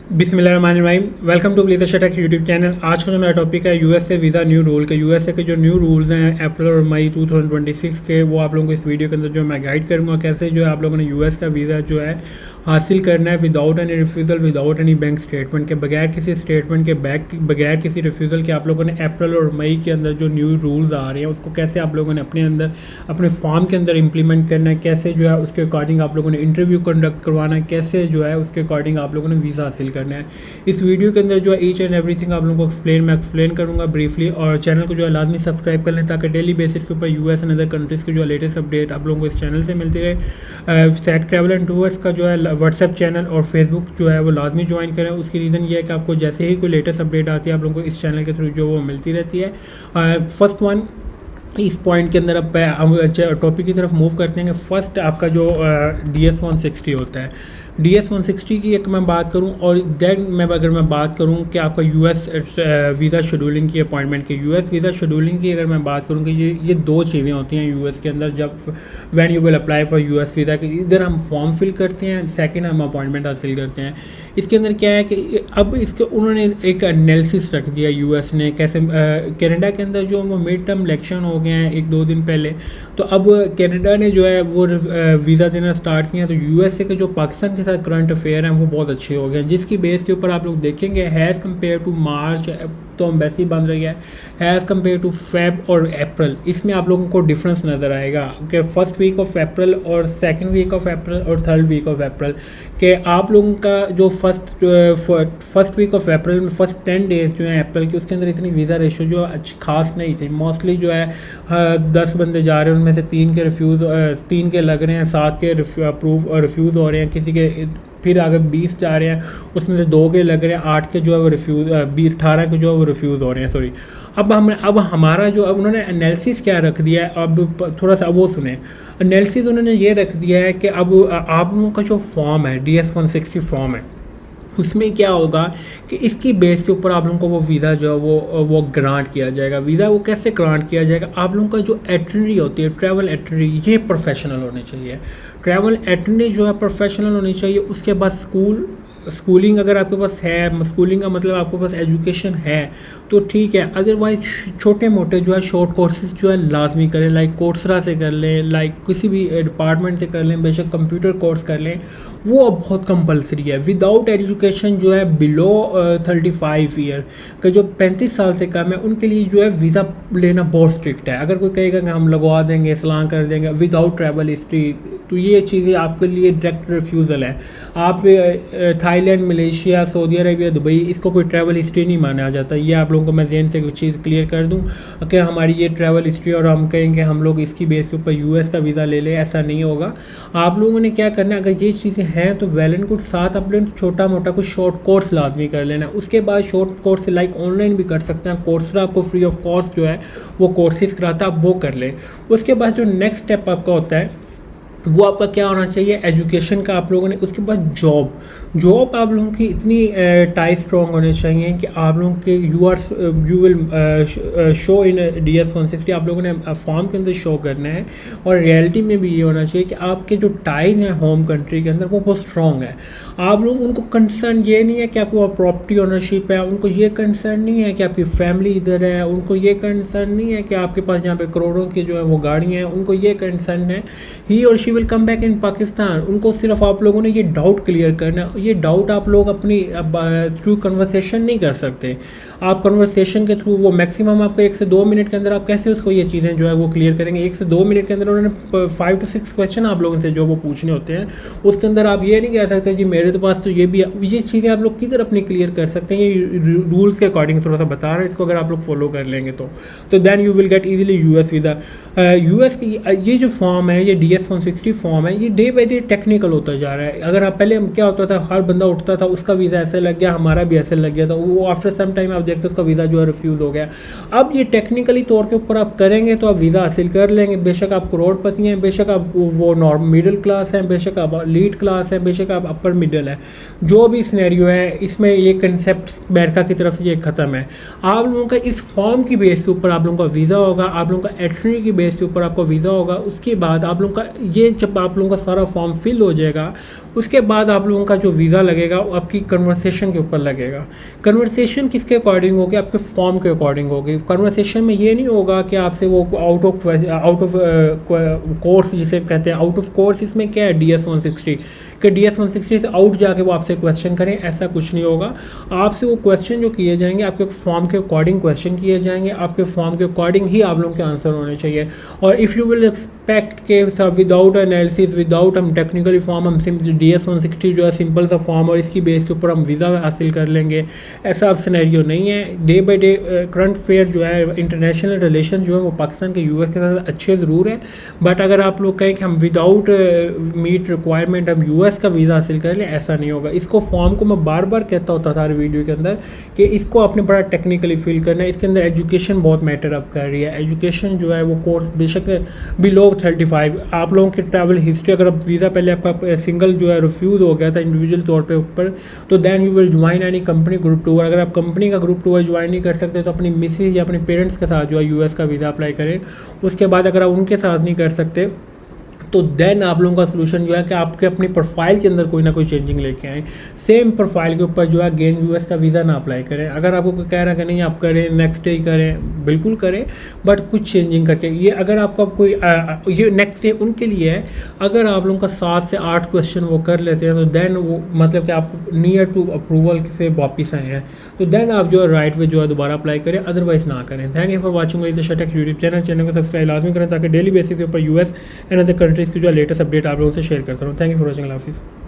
बिस्मिल्लाहिर्रहमानिर्रहीम। Welcome to ब्लेजर शटक यूट्यूब चैनल। आज का जो मेरा टॉपिक है यूएस से वीज़ा न्यू रूल के। यूएसए के जो न्यू रूल्स हैं अप्रैल और मई 2026 के, वो आप लोगों को इस वीडियो के अंदर जो मैं गाइड करूँगा कैसे जो है आप लोगों ने यूएस का वीज़ा जो है हासिल करना है without any refusal, without any bank statement के, बगैर किसी स्टेटमेंट के, बगैर किसी रिफ्यूज़ल के। आप लोगों ने अप्रैल और मई के अंदर जो न्यू रूल्स आ रहे हैं उसको कैसे आप लोगों ने अपने अंदर अपने फॉर्म के अंदर इम्प्लीमेंट करना है, कैसे जो है उसके अकॉर्डिंग आप लोगों ने इंटरव्यू कंडक्ट करवाना है, कैसे जो है उसके अकॉर्डिंग आप लोगों ने वीज़ा हासिल करना है। इस वीडियो के अंदर जो है ईच एंड एवरीथिंग आप लोगों को मैं एक्सप्लेन करूँगा ब्रीफली। और चैनल को जो है लाजमी सब्सक्राइब कर लें ताकि डेली बेसिस के ऊपर यूएस एंड अदर कंट्रीज़ की जो है लेटेस्ट अपडेट आप लोगों को इस चैनल से मिलती रहे। सैक ट्रैवल एंड टूर्स का जो है व्हाट्सएप चैनल और फेसबुक जो है वो लाजमी ज्वाइन करें। उसकी रीज़न ये है कि आपको जैसे ही कोई लेटेस्ट अपडेट आती है आप लोगों को इस चैनल के थ्रू जो वो मिलती रहती है। फर्स्ट वन, इस पॉइंट के अंदर अब टॉपिक की तरफ मूव करते हैं कि फर्स्ट आपका जो DS-160 होता है। DS-160 की एक मैं बात करूं और देन अगर मैं बात करूं कि आपका यूएस वीज़ा शेड्यूलिंग की अपॉइंटमेंट की, यूएस वीज़ा शेड्यूलिंग की अगर मैं बात करूं कि ये दो चीज़ें होती हैं यूएस के अंदर जब when you will apply for US visa कि इधर हम फॉर्म फिल करते हैं, सेकंड हम अपॉइंटमेंट हासिल करते हैं। इसके अंदर क्या है कि अब इसके उन्होंने एक एनालिसिस रख दिया यूएस ने कैसे कनाडा के अंदर जो वो मिड टर्म इलेक्शन हो गए हैं 1-2 दिन पहले, तो अब कनाडा ने जो है वो वीज़ा देना स्टार्ट किया। तो यूएसए के जो पाकिस्तान के साथ करंट अफेयर हैं वो बहुत अच्छे हो गए हैं, जिसकी बेस के ऊपर आप लोग देखेंगे हैज़ कम्पेयर टू मार्च तो एम्बेसी बंद रही है, हैज़ कम्पेयर टू फेब और अप्रैल, इसमें आप लोगों को डिफरेंस नज़र आएगा कि फर्स्ट वीक ऑफ अप्रैल और सेकंड वीक ऑफ अप्रैल और थर्ड वीक ऑफ अप्रैल के आप लोगों का जो फर्स्ट वीक ऑफ अप्रैल में फर्स्ट 10 डेज जो है अप्रैल के, उसके अंदर इतनी वीज़ा रेशो जो अच्छी खास नहीं थी। मोस्टली जो है 10 बंदे जा रहे हैं उनमें से 3 के लग रहे हैं, 7 के रिफ्यूज़ हो रहे हैं, किसी के फिर अगर 20 जा रहे हैं उसमें से 2 के लग रहे हैं, 8 के जो है वो 18 के जो है वो रिफ्यूज़ हो रहे हैं। सॉरी, अब हमारा जो अब उन्होंने एनालिसिस क्या रख दिया है, अब थोड़ा सा वो सुने। एनालिसिस उन्होंने ये रख दिया है कि अब आप लोगों का जो फॉर्म है DS-160 फॉर्म है उसमें क्या होगा कि इसकी बेस के ऊपर आप लोगों को वो वीज़ा जो है वो ग्रांट किया जाएगा। वीज़ा वो कैसे ग्रांट किया जाएगा, आप लोगों का जो एटनरी होती है ट्रैवल एटनरी, ये प्रोफेशनल होनी चाहिए। ट्रैवल एटनरी जो है प्रोफेशनल होनी चाहिए। उसके बाद स्कूलिंग अगर आपके पास है, स्कूलिंग का मतलब आपके पास एजुकेशन है तो ठीक है, अदरवाइज छोटे मोटे जो है शॉर्ट कोर्सेज जो है लाजमी करें, लाइक कोर्सरा से कर लें, लाइक किसी भी डिपार्टमेंट से कर लें, बेशक कंप्यूटर कोर्स कर लें, वो अब बहुत कंपलसरी है। विदाउट एजुकेशन जो है बिलो 35 ईयर का जो 35 साल से कम है उनके लिए जो है वीज़ा लेना बहुत स्ट्रिक्ट है। अगर कोई कहेगा कि हम लगवा देंगे, इस्लाम कर देंगे विदाउट ट्रैवल हिस्ट्री, तो ये चीज़ें आपके लिए डायरेक्ट रिफ्यूज़ल है। आप Thailand, Malaysia, Saudi Arabia, Dubai, इसको कोई ट्रैवल हिस्ट्री नहीं माना जाता। ये आप लोगों को मैं ज़हन से चीज़ क्लियर कर दूं कि हमारी ये ट्रैवल हिस्ट्री और हम कहेंगे हम लोग इसकी बेस के ऊपर यूएस का वीज़ा ले लें, ऐसा नहीं होगा। आप लोगों ने क्या करना है, अगर ये चीज़ें हैं तो वेल एंड गुड, साथ अपने छोटा मोटा कुछ शॉर्ट कोर्स लाजमी कर लेना। उसके बाद शॉर्ट कोर्स लाइक ऑनलाइन भी कर सकते हैं, कोर्सरा आपको फ्री ऑफ कॉस्ट जो है वो कोर्सेज कराता है, आप वो कर लें। उसके बाद जो नेक्स्ट स्टेप आपका होता है वो आपका क्या होना चाहिए, एजुकेशन का आप लोगों ने। उसके बाद जॉब आप लोगों की इतनी टाई स्ट्रॉन्ग होने चाहिए कि आप लोगों के you will show in DS-160 आप लोगों ने फॉर्म के अंदर शो करना है। और रियलिटी में भी ये होना चाहिए कि आपके जो टाइज हैं होम कंट्री के अंदर वो बहुत स्ट्रॉन्ग है। आप लोग उनको कंसर्न ये नहीं है कि आपको प्रॉपर्टी ओनरशिप है, उनको ये कंसर्न नहीं है कि आपकी फैमिली इधर है, उनको ये कंसर्न नहीं है कि आपके पास यहाँ पे करोड़ों की जो है वो गाड़ियाँ हैं, उनको ये कंसर्न है ही और she will come back in Pakistan. उनको सिर्फ आप लोगों ने ये डाउट क्लियर करना है। ये डाउट आप लोग अपनी थ्रू कन्वर्सेशन नहीं कर सकते। आप कन्वर्सेशन के थ्रू वो मैक्सिमम आपको 1 से 2 मिनट के अंदर आप कैसे उसको ये चीज़ें जो है वो क्लियर करेंगे। 1 से 2 मिनट के अंदर उन्होंने 5 to 6 क्वेश्चन आप लोगों से जो वो पूछने होते हैं, उसके अंदर आप ये नहीं कह सकते जी मेरे तो पास तो ये भी है। ये चीज़ें आप लोग किधर अपनी क्लियर कर सकते हैं, ये रूल्स के अकॉर्डिंग थोड़ा सा बता रहा है, इसको अगर आप लोग फॉलो कर लेंगे तो then you will get easily US visa. US की ये जो फॉर्म है, ये DS-160 फॉर्म है, ये डे बाई डे टेक्निकल होता जा रहा है। अगर आप पहले क्या होता था, हर बंदा उठता था उसका वीज़ा ऐसे लग गया, हमारा भी ऐसे लग गया था, वो आफ्टर सम टाइम आप देखते उसका वीज़ा जो है रिफ्यूज़ हो गया। अब ये टेक्निकली तौर के ऊपर आप करेंगे तो आप वीज़ा हासिल कर लेंगे। बेशक आप करोड़पति हैं, बेशक आप वो नॉर्मल मिडिल क्लास हैं, बेशक आप लीड क्लास हैं, बेशक आप अपर मिडिल है, जो भी सिनेरियो है इसमें ये कंसेप्ट अमेरिका की तरफ से ये ख़त्म है। आप लोगों का इस फॉर्म की बेस के ऊपर आप लोगों का वीज़ा होगा, आप लोगों का एटनरी की बेस के ऊपर आपका वीज़ा होगा। उसके बाद आप लोगों का ये ये जब आप लोगों का सारा फॉर्म फिल हो जाएगा उसके बाद आप लोगों का जो वीज़ा लगेगा वो आपकी कन्वर्सेशन के ऊपर लगेगा। कन्वर्सेशन किसके अकॉर्डिंग होगी? आपके फॉर्म के अकॉर्डिंग होगी। कन्वर्सेशन में ये नहीं होगा कि आपसे वो आउट ऑफ कोर्स जिसे कहते हैं आउट ऑफ कोर्स, इसमें क्या है DS 160 कि DS 160 से आउट जाके वो आपसे क्वेश्चन करें, ऐसा कुछ नहीं होगा। आपसे वो क्वेश्चन जो किए जाएंगे आपके फॉर्म के अकॉर्डिंग क्वेश्चन किए जाएंगे, आपके फॉर्म के अकॉर्डिंग ही आप लोगों के आंसर होने चाहिए। और इफ़ यू विल एक्सपेक्ट के विदाउट एनालिसिस विदाउट हम टेक्निकली फॉर्म हम DS 160 जो है सिंपल सा फॉर्म और इसकी बेस के ऊपर हम वीज़ा हासिल कर लेंगे, ऐसा अब सिनेरियो नहीं है। Day by day current fair जो है इंटरनेशनल रिलेशन जो है वो पाकिस्तान के US के साथ अच्छे ज़रूर है, बट अगर आप लोग कहें कि हम विदाउट मीट रिक्वायरमेंट हम US का वीज़ा हासिल कर लें, ऐसा नहीं होगा। इसको फॉर्म को मैं बार बार कहता होता था हर वीडियो के अंदर कि इसको आपने बड़ा टेक्निकली फील करना है। इसके अंदर एजुकेशन बहुत मैटर अप कर रही है। एजुकेशन जो है वो कोर्स बेशक बिलो 35, आप लोगों की ट्रैवल हिस्ट्री, अगर आप वीज़ा पहले आपका सिंगल जो है रिफ्यूज़ हो गया था इंडिविजुअल तौर पे ऊपर, तो then you will join any company group tour. अगर आप कंपनी का ग्रुप टूर ज्वाइन नहीं कर सकते तो अपनी मिसेज या अपने पेरेंट्स के साथ जो है US का वीज़ा अप्लाई करें। उसके बाद अगर आप उनके साथ नहीं कर सकते तो देन आप लोगों का सोल्यूशन जो है कि आपके अपनी प्रोफाइल के अंदर कोई ना कोई चेंजिंग लेके आएँ। सेम प्रोफाइल के ऊपर जो है अगेन US का वीज़ा ना अप्लाई करें। अगर आपको कोई कह रहा है कि नहीं आप करें नेक्स्ट डे ही करें, बिल्कुल करें, बट कुछ चेंजिंग करके। ये अगर आपका कोई ये नेक्स्ट डे उनके लिए है, अगर आप लोगों का 7 से 8 क्वेश्चन वो कर लेते हैं तो देन वो मतलब कि आप नियर टू अप्रूवल से वापस आए हैं, तो देन आप जो है राइट वे जो है दोबारा अप्लाई करें, अदरवाइज ना करें। थैंक यू फॉर वॉचिंग लितिश टेक यूट्यूब चैनल को सब्सक्राइब लाजमी करें ताकि डेली बेसिस के ऊपर US एंड अदर कंट्रीज़ की जो लेटेस्ट अपडेट आप लोगों से शेयर करता हूँ। Thank you for watching. अल्लाह हाफिज़।